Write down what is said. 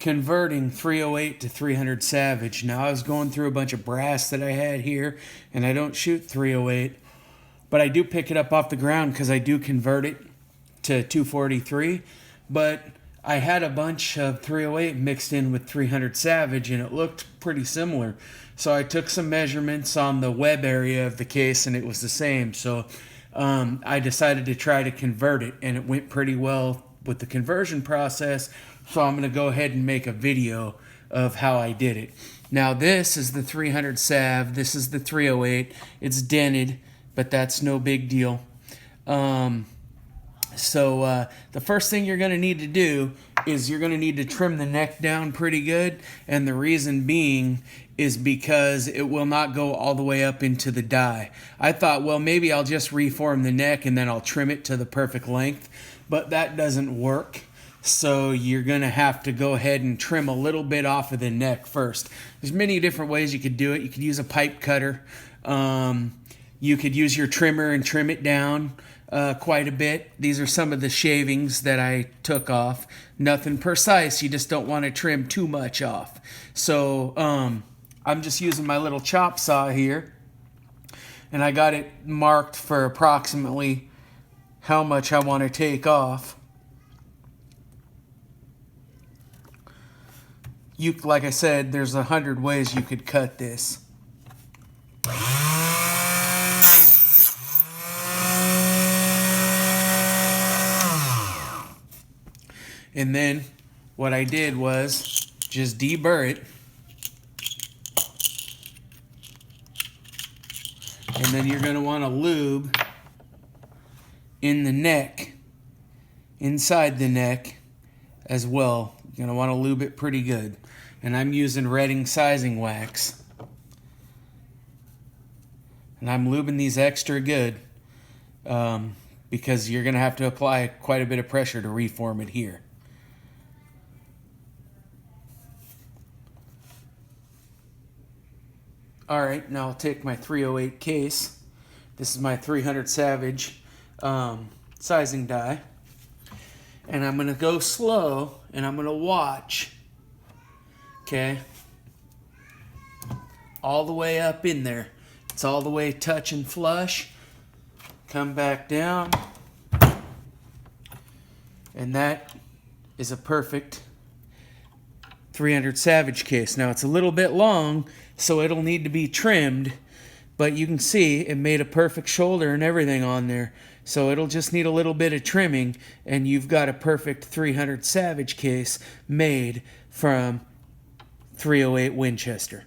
converting 308 to 300 Savage. Now I was going through a bunch of brass that I had here, and I don't shoot 308, but I do pick it up off the ground because I do convert it to 243. But I had a bunch of 308 mixed in with 300 Savage, and it looked pretty similar. So I took some measurements on the web area of the case, and it was the same. So I decided to try to convert it, and it went pretty well with the conversion process. So I'm going to go ahead and make a video of how I did it. Now this is the 300 Sav. This is the 308. It's dented, but that's no big deal. So the first thing you're going to need to do is you're going to need to trim the neck down pretty good. And the reason being is because it will not go all the way up into the die. I thought, well, maybe I'll just reform the neck and then I'll trim it to the perfect length. But that doesn't work. So you're going to have to go ahead and trim a little bit off of the neck first. There's many different ways you could do it. You could use a pipe cutter. You could use your trimmer and trim it down quite a bit. These are some of the shavings that I took off. Nothing precise. You just don't want to trim too much off. So I'm just using my little chop saw here. And I got it marked for approximately how much I want to take off. Like I said, there's 100 ways you could cut this. And then what I did was just deburr it. And then you're going to want to lube in the neck, inside the neck as well. You're going to want to lube it pretty good. And I'm using Redding sizing wax. And I'm lubing these extra good because you're going to have to apply quite a bit of pressure to reform it here. Alright, now I'll take my 308 case. This is my 300 Savage sizing die. And I'm going to go slow and I'm going to watch. Okay? All the way up in there. It's all the way touch and flush. Come back down. And that is a perfect 300 Savage case. Now it's a little bit long, so it'll need to be trimmed. But you can see it made a perfect shoulder and everything on there. So it'll just need a little bit of trimming, and you've got a perfect 300 Savage case made from 308 Winchester.